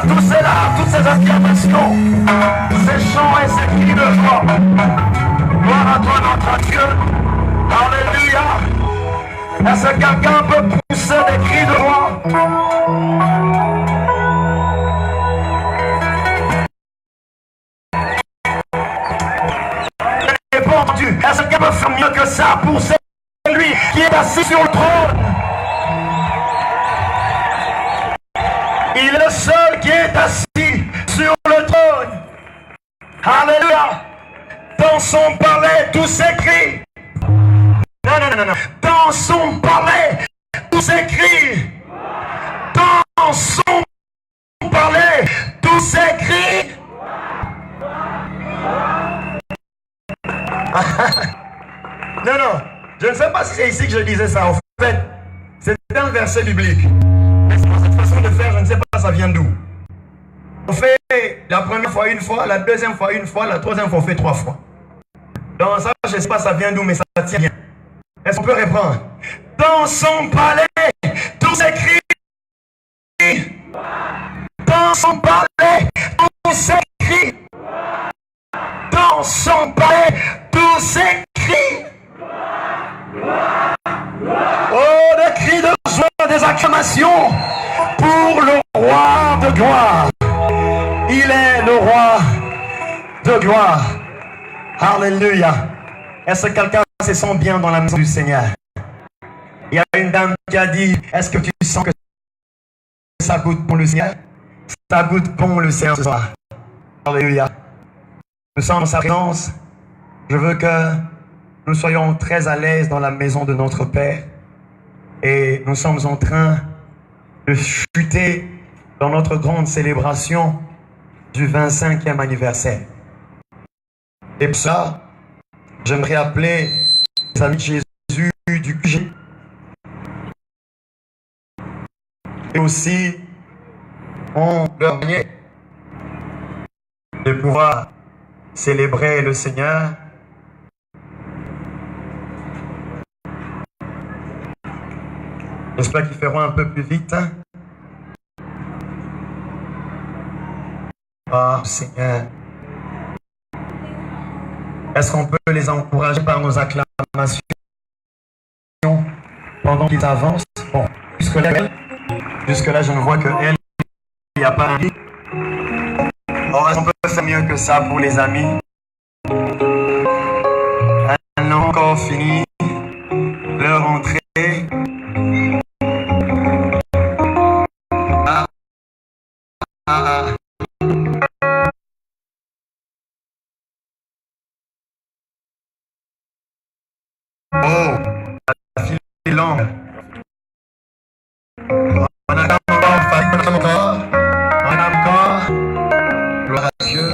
tout cela, toutes ces affirmations, ces chants et ces cris de joie. Gloire à toi notre Dieu. Alléluia. Est-ce que quelqu'un peut pousser des cris de joie? Est-ce qu'il peut faire mieux que ça pour celui qui est assis sur le trône? Il est le seul qui est assis sur le trône. Alléluia. Dans son palais, tout s'écrit. Non. Dans son palais, tout s'écrit. Dans son palais, tout s'écrit. Non, je ne sais pas si c'est ici que je disais ça. En fait, c'est un verset biblique. Mais cette façon de faire, je ne sais pas ça vient d'où. On fait la première fois une fois, la deuxième fois une fois, la troisième fois on fait 3 fois. Donc ça, je ne sais pas ça vient d'où, mais ça tient bien. Est-ce qu'on peut reprendre? Dans son palais, tout s'écrit. Dans son palais, tout s'écrit. Dans son palais, tout s'écrit. Oh, des cris de joie, des acclamations pour le roi de gloire. Il est le roi de gloire. Alléluia. Est-ce que quelqu'un se sent bien dans la maison du Seigneur? Il y a une dame qui a dit, est-ce que tu sens que ça goûte bon le Seigneur? Ça goûte bon le Seigneur ce soir. Alléluia. Nous sommes en sa présence. Je veux que nous soyons très à l'aise dans la maison de notre Père. Et nous sommes en train de chuter dans notre grande célébration du 25e anniversaire. Et pour ça, j'aimerais appeler les amis de Jésus du QG. Et aussi, on leur permet de pouvoir célébrer le Seigneur. J'espère qu'ils feront un peu plus vite. Oh Seigneur. Est-ce qu'on peut les encourager par nos acclamations pendant qu'ils avancent? Bon, jusque-là, je ne vois que elle. Il n'y a pas un. Oh, est-ce qu'on peut faire mieux que ça pour les amis? Un an encore fini. Leur entrée. Oh, la file est longue. On a encore. Gloire à Dieu.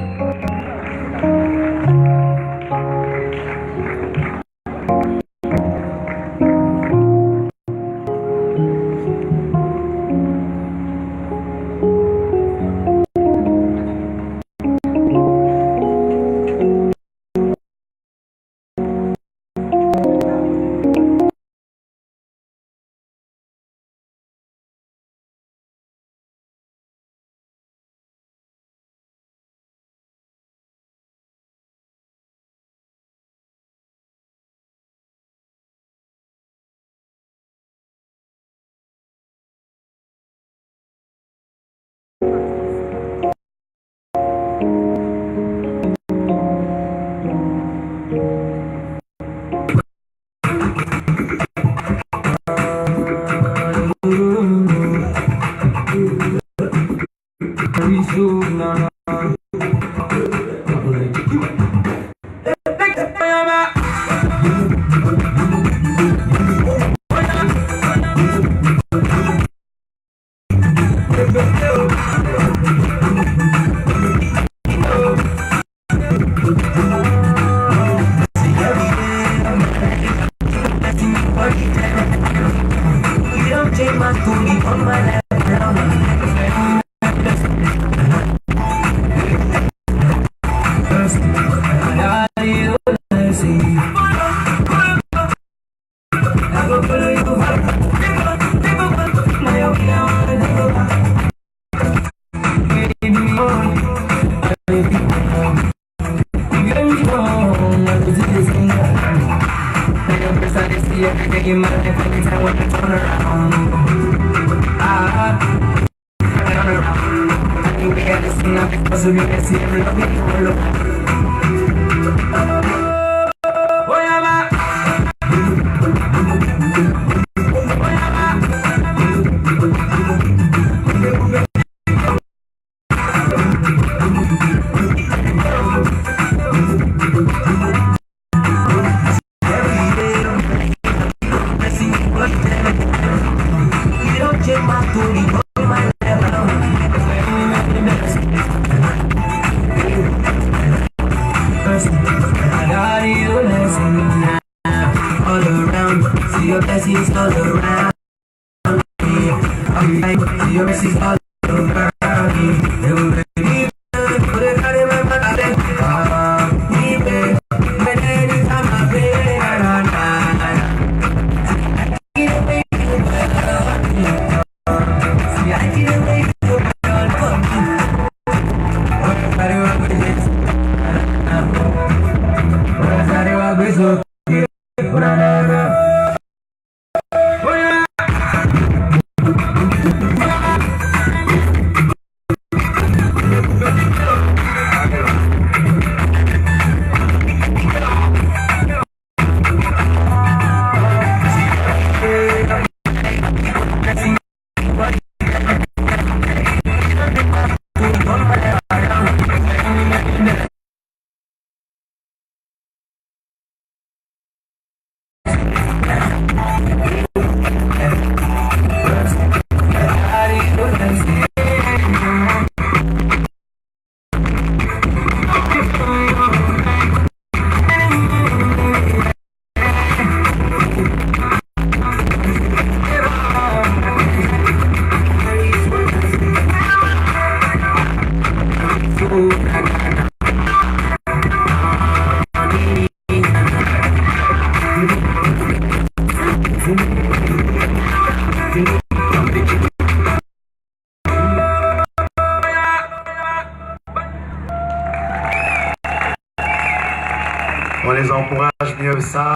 On les encourage mieux ça.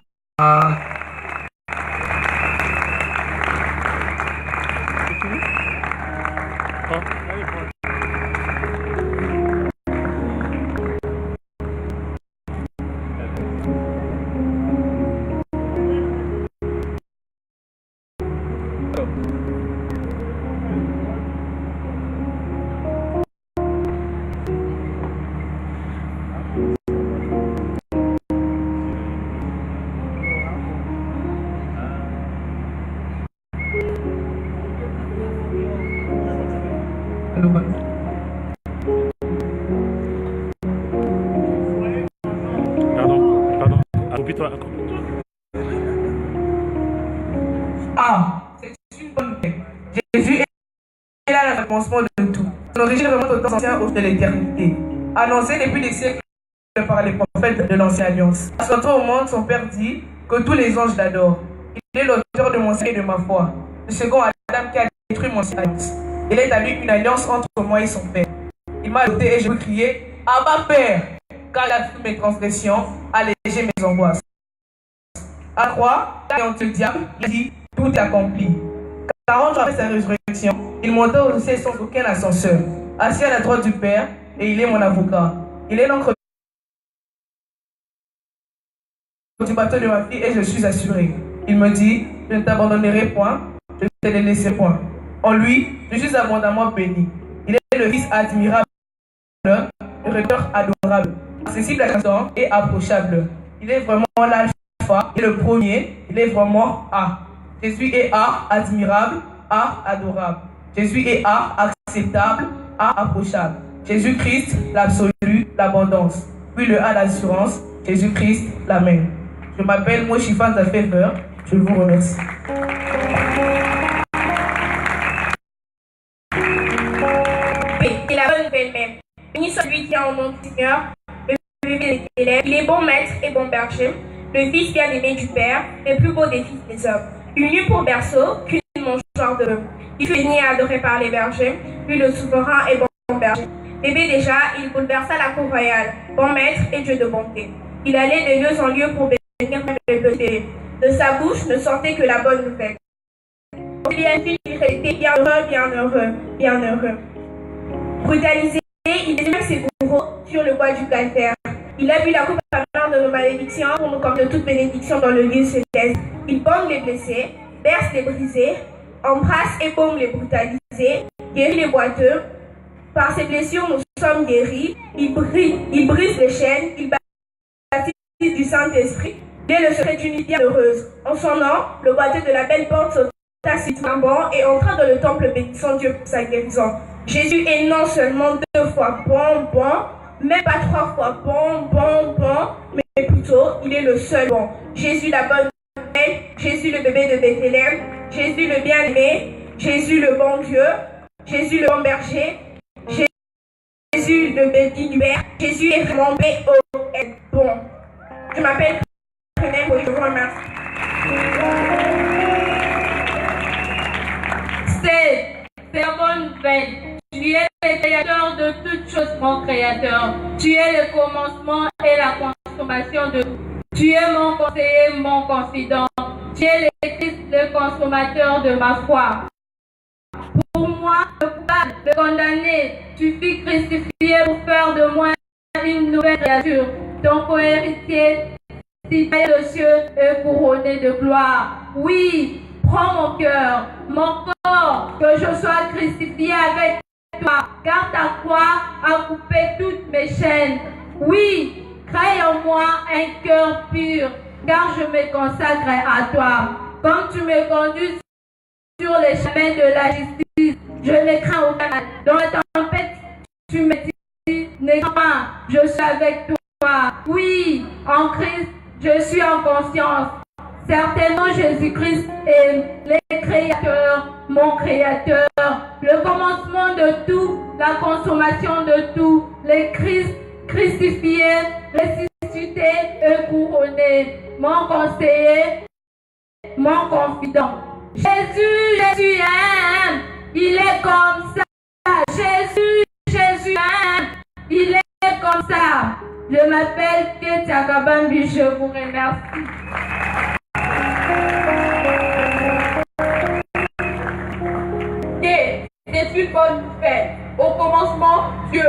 Pardon. Accroupis-toi. Ah, c'est une bonne nouvelle. Jésus est là le commencement de tout. Son origine remonte au temps ancien de l'éternité. Annoncé depuis des siècles par les prophètes de l'ancienne alliance. À son retour au monde, son Père dit que tous les anges l'adorent. Il est l'auteur de mon sang et de ma foi. Le second Adam qui a détruit mon alliance. Il est à lui une alliance entre moi et son Père. Il m'a doté et je veux crier Abba Père, car il a vu mes transgressions, allégé mes angoisses. À croix, là, le diable, il dit tout est accompli. 40 jours après sa résurrection, il monta au ciel sans aucun ascenseur, assis à la droite du Père, et il est mon avocat. Il est l'encre du bateau de ma fille et je suis assuré. Il me dit, je ne t'abandonnerai point, je ne te laisserai point. En lui, je suis abondamment béni. Il est le Fils admirable, le Rédempteur adorable, accessible à l'instant et approchable. Il est vraiment l'alpha et le premier, il est vraiment A. Jésus est A, admirable, A, adorable. Jésus est A, acceptable, A, approchable. Jésus-Christ, l'absolu, l'abondance. Puis le A, l'assurance. Jésus-Christ, l'Amen. Je m'appelle Moshifan Zafever. Je vous remercie. Oui, c'est la bonne nouvelle même. Béni soit celui qui a en nom du Seigneur, le bébé des élèves. Il est bon maître et bon berger, le fils bien-aimé du Père, le plus beau des fils des hommes. Il n'eut pour berceau qu'une mangeoire de bœuf. Il fut béni et adoré par les bergers, lui le souverain et bon berger. Bébé déjà, il bouleversa la cour royale, bon maître et Dieu de bonté. Il allait de lieu en lieu pour bénir le petit. De sa bouche ne sortait que la bonne nouvelle. Il y a une fille qui était bien heureux, bien heureux, bien heureux. Brutalisé, il désigne ses bourreaux sur le bois du calvaire. Il a bu la coupe amère de nos malédictions pour nous comme de toute bénédiction dans le lieu céleste. Il baume les blessés, berce les brisés, embrasse et baume les brutalisés, guérit les boiteux. Par ses blessures, nous sommes guéris. Il brise les chaînes, il baptise du Saint-Esprit. Il est le secret d'une vie bienheureuse. En son nom, le boiteux de la belle porte sauta subitement bon et entra dans le temple bénissant Dieu pour sa guérison. Jésus est non seulement 2 fois bon, même pas 3 fois bon, mais plutôt, il est le seul bon. Jésus la bonne nouvelle, Jésus le bébé de Bethléem, Jésus le bien-aimé, Jésus le bon Dieu, Jésus le bon berger, Jésus le béni du Père, Jésus est vraiment bon. Je m'appelle René, je vous remercie. C'est la bonne nouvelle. Tu es le créateur de toutes choses, mon créateur. Tu es le commencement et la consommation de tout. Tu es mon conseiller, mon confident. Tu es le consommateur de ma foi. Pour moi, le coupable, le condamné, tu fus crucifié pour faire de moi une nouvelle créature. Ton co-héritier, citoyen de cieux et couronné de gloire. Oui, prends mon cœur, mon corps, que je sois crucifié avec toi, car ta croix a coupé toutes mes chaînes. Oui, crée en moi un cœur pur, car je me consacre à toi. Comme tu me conduis sur les chemins de la justice, je ne crains aucun mal. Dans la tempête, tu me dis, ne crains pas, je suis avec toi. Oui, en Christ, je suis en conscience. Certainement, Jésus-Christ est le Créateur, mon Créateur, le commencement de tout, la consommation de tout, le Christ crucifié, ressuscité et couronné, mon conseiller, mon confident. Jésus aime, il est comme ça. Jésus aime, il est comme ça. Je m'appelle Ketia Kabambi, je vous remercie. C'est une bonne nouvelle. Au commencement, Dieu.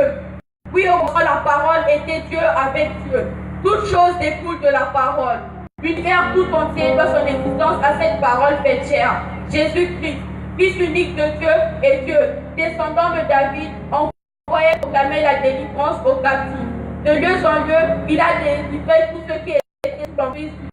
Oui, au commencement, la parole était Dieu avec Dieu. Toute chose découle de la parole. L'univers tout entier doit son existence à cette parole faite chair. Jésus-Christ, Fils unique de Dieu et Dieu, descendant de David, envoyé proclamer la délivrance aux captifs. De lieu en lieu, il a délivré tous ceux qui étaient sous l'emprise du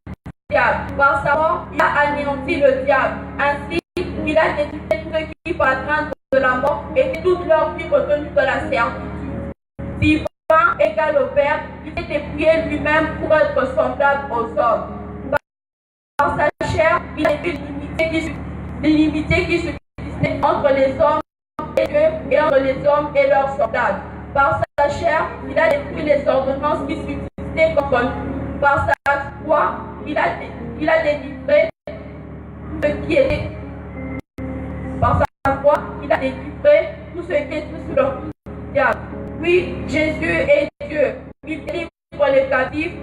diable. Par sa mort, il a anéanti le diable. Ainsi, il a délivré tous ceux qui, par la crainte de la mort, étaient toute leur vie retenus dans la servitude. Vivant égal au Père, il s'est dépouillé lui-même pour être semblable aux hommes. Par sa chair, il a été l'illimité qui subsistait entre les hommes et Dieu et entre les hommes et leurs semblables. Par sa chair, il a détruit les ordonnances qui subsistaient contre nous. Par sa foi, il a délivré ce qui était. Par sa foi, il a délivré tout ce qui était sous leur pouce du diable. Oui, Jésus est Dieu. Il délivre les captifs,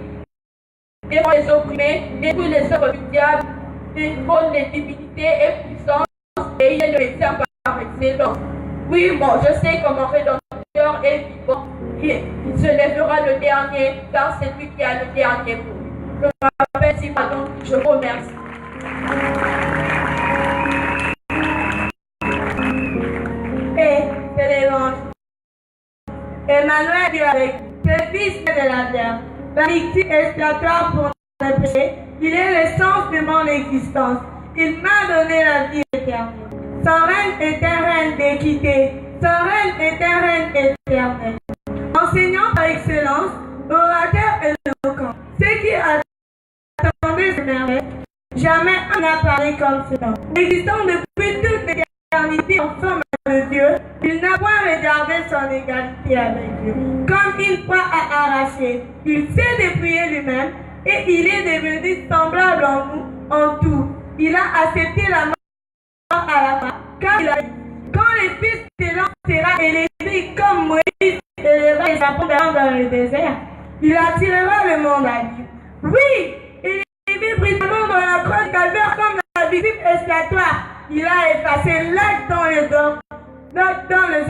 défend les opprimés, détruit les œuvres du diable, détrône les divinités et puissances, et il est le médecin par excellence. Oui, moi, je sais que mon Rédempteur est vivant. Il se lèvera le dernier, car c'est lui qui a le dernier mot. Je m'appelle Simadon, je vous remercie. Et c'est l'évangile. Emmanuel dit avec le Fils de la Vierge, la victime expiatoire pour nos péchés, il est le sens de mon existence. Il m'a donné la vie éternelle. Son règne est un règne d'équité. Son règne est un règne éternel. Enseignant par excellence, orateur éloquent, ce qui attendait ce merveille, jamais on n'a parlé comme cela. Existant depuis toute l'éternité en forme de Dieu, il n'a point regardé son égalité avec Dieu. Comme une proie à arracher, il s'est dépouillé lui-même et il est devenu semblable en nous, en tout. Il a accepté la mort à la croix, car il a dit, quand le Fils de l'homme sera élevé comme Moïse passer l'acte dans les dents, dans les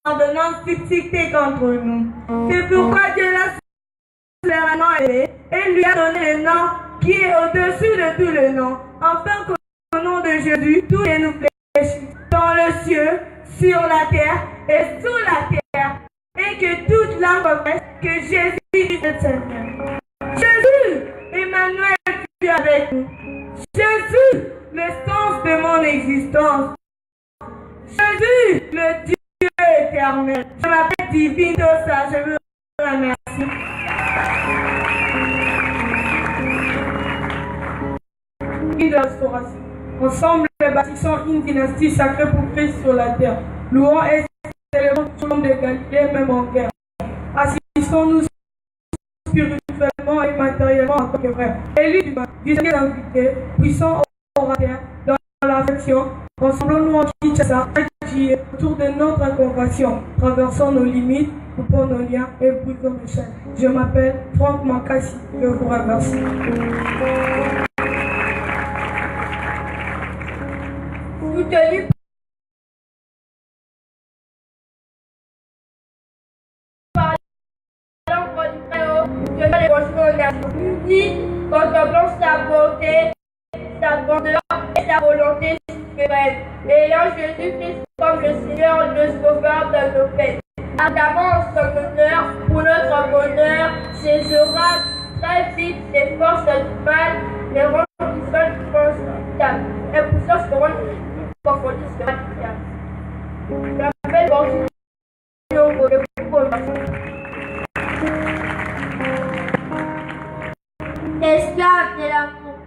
ordonnances fixées contre nous. C'est pourquoi Dieu l'a souverainement aimé et lui a donné le nom qui est au-dessus de tous les noms, afin qu'au nom de Jésus, tous les nous fléchissent dans le ciel, sur la terre et sous la terre, et que toute langue confesse que Jésus est le Seigneur. Jésus, Emmanuel, tu es avec nous. Jésus, le sens de mon existence. Jésus, le Dieu éternel. Je m'appelle Divine Dosa, je vous remercie. De restauration. Ensemble, bâtissons une dynastie sacrée pour Christ sur la terre. Louons et célébrons tout le monde de Galilée, même en guerre. Assistons-nous spirituellement et matériellement en tant que frères. Élus du Seigneur invité, puissants orateurs, dans l'affection, rassemblons-nous en Kinshasa, autour de notre convention, traversons nos limites, coupons nos liens et brisons nos chaînes. Je m'appelle Franck Makassi, je vous remercie. Soutenu par l'encre du Très-Haut, je les rejoins aux nations unies, contemplant sa bonté, sa grandeur et sa volonté suprême, ayant Jésus-Christ comme le Seigneur, le Sauveur de nos peines. Ardemment en son honneur, pour notre bonheur, cessera très vite les forces du mal, les ronds qui sont constables, et pour ça seront confondus sera différent. J'appelle Borgio le esclaves de l'amour,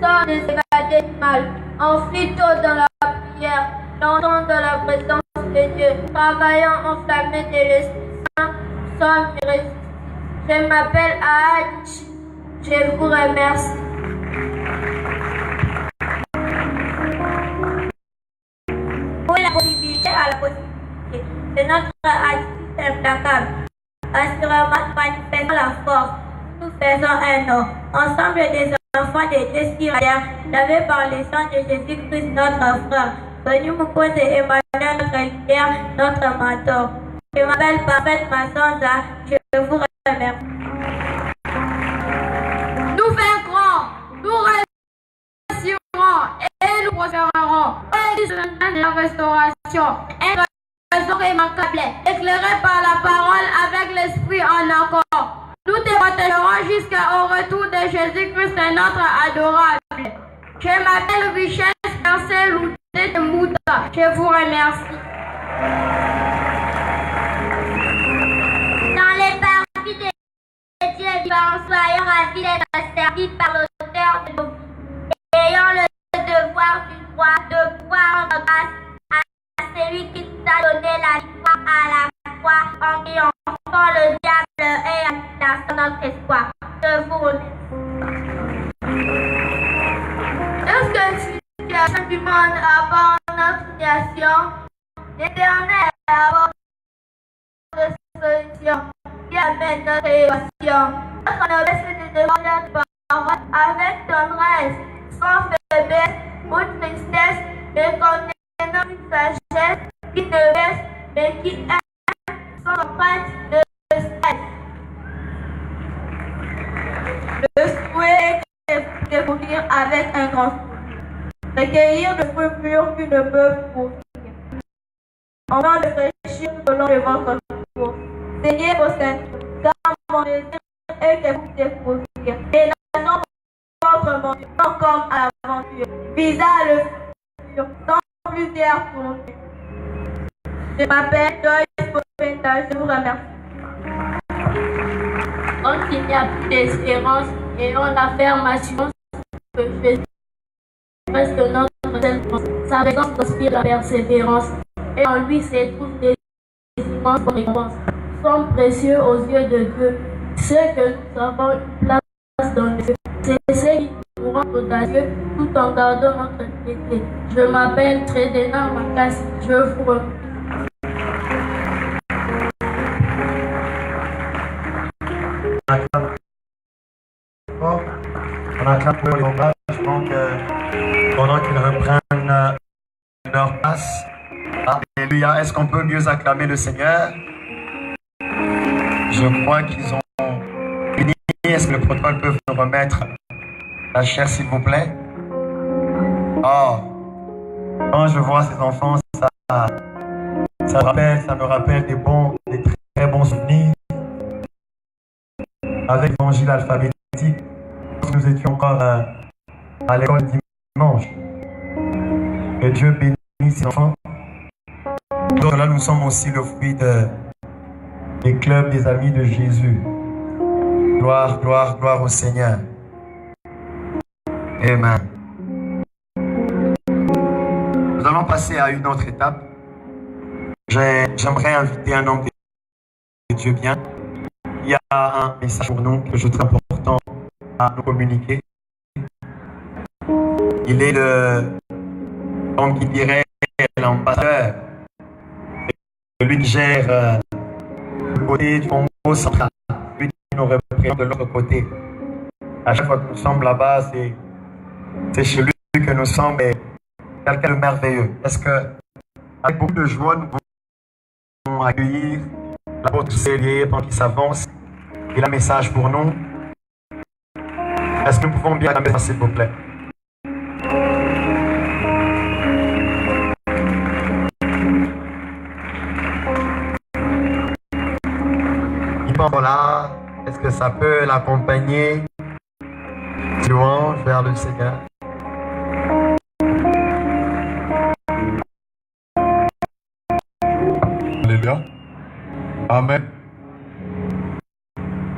sans déségader du mal, enfuis tôt dans la prière, longtemps dans la présence de Dieu, travaillant enflammés de l'Esprit Saint, sommes irrésistibles. Je m'appelle Aach, je vous remercie. Pour la possibilité à la possibilité de notre attitude implacable, assurément manifestant la force, nous faisons un nom, ensemble des enfants de Dieu sur la terre, lavés par le sang de Jésus-Christ notre frère, venu Mukonde Emmanuel notre leader, notre mentor. Je m'appelle Parfaite Massonza, je vous remercie. Nous vaincrons, nous réussirons et nous prospérerons. Et de la restauration, un raison remarquable, éclairé par la parole avec l'esprit en accord. Nous te protégerons jusqu'au retour de Jésus-Christ, notre adorable. Je m'appelle Richesse Percé Louté de Mouta. Je vous remercie. Dans les parties de Dieu vivants, soyons ravis d'être servis par l'auteur de nos vies, ayant le devoir du droit de pouvoir rendre grâce à celui qui nous a donné la victoire à la fois en triomphant le diable et en notre espoir. Je vous remercie. Lorsque une situation du monde aborde notre nation, l'Éternel aborde notre solution qui amène notre évasion. Notre noblesse est de défendre notre parole avec tendresse, sans faiblesse ou tristesse, mais contenant une sagesse qui ne baisse, mais qui aime sans empreinte de stress. Le souhait est de mourir avec un grand sourire, recueillir le fruit pur qu'une meuf pour finir. Enfin de fraîchir selon le ventre court. Seignez vos ceintures, car mon désir est que vous découvrir. Et lançons votre monde, non comme à l'aventure, visa le futur, sans plusieurs tournées. Je m'appelle Joyce Popenda, je vous remercie. Quand il n'y a plus d'espérance et on l'affirmation que Jésus reste notre seule force, sa présence inspire la persévérance et en lui se trouvent des immenses récompenses. Nous sommes précieux aux yeux de Dieu, ceux que nous avons une place dans le feu. C'est ceux qui nous rendent audacieux tout en gardant notre dignité. Je m'appelle Tredena Makassi, je vous remercie. fort. On acclame pour les hommages, donc pendant qu'ils reprennent leur place. Alléluia. Est-ce qu'on peut mieux acclamer le Seigneur? Je crois qu'ils ont fini. Est-ce que le protocole peut nous remettre la chair, s'il vous plaît? Oh, quand je vois ces enfants, ça me rappelle des très bons souvenirs avec l'évangile alphabétique. Nous étions encore à l'école dimanche. Que Dieu bénisse ces enfants. Donc là, nous sommes aussi le fruit des clubs des amis de Jésus. Gloire, gloire, gloire au Seigneur. Amen. Nous allons passer à une autre étape. J'aimerais inviter un homme de Dieu bien. Il y a un message pour nous que je trouve important à nous communiquer. Il est comme qui dirait, l'ambassadeur. Celui qui gère le côté du Congo central. Lui qui nous représente de l'autre côté. À chaque fois que nous sommes là-bas, c'est chez lui que nous sommes. Quelqu'un de merveilleux. Est-ce que, avec beaucoup de joie, nous pouvons accueillir l'apôtre Célier pendant qu'il s'avance? Il a un message pour nous. Est-ce que nous pouvons bien acclamer, s'il vous plaît? Voilà. Est-ce que ça peut l'accompagner? Louange vers le Seigneur. Alléluia. Amen.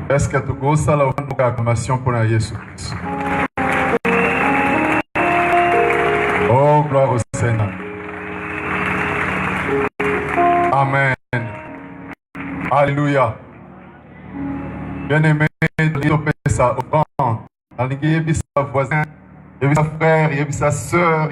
Est-ce que tu gostes la acclamation pour Jésus Christ? Oh, gloire au Seigneur. Amen. Alléluia. Bien-aimé, ça au grand. Dans les sa voisin, il y a sa frère, il y a sa soeur,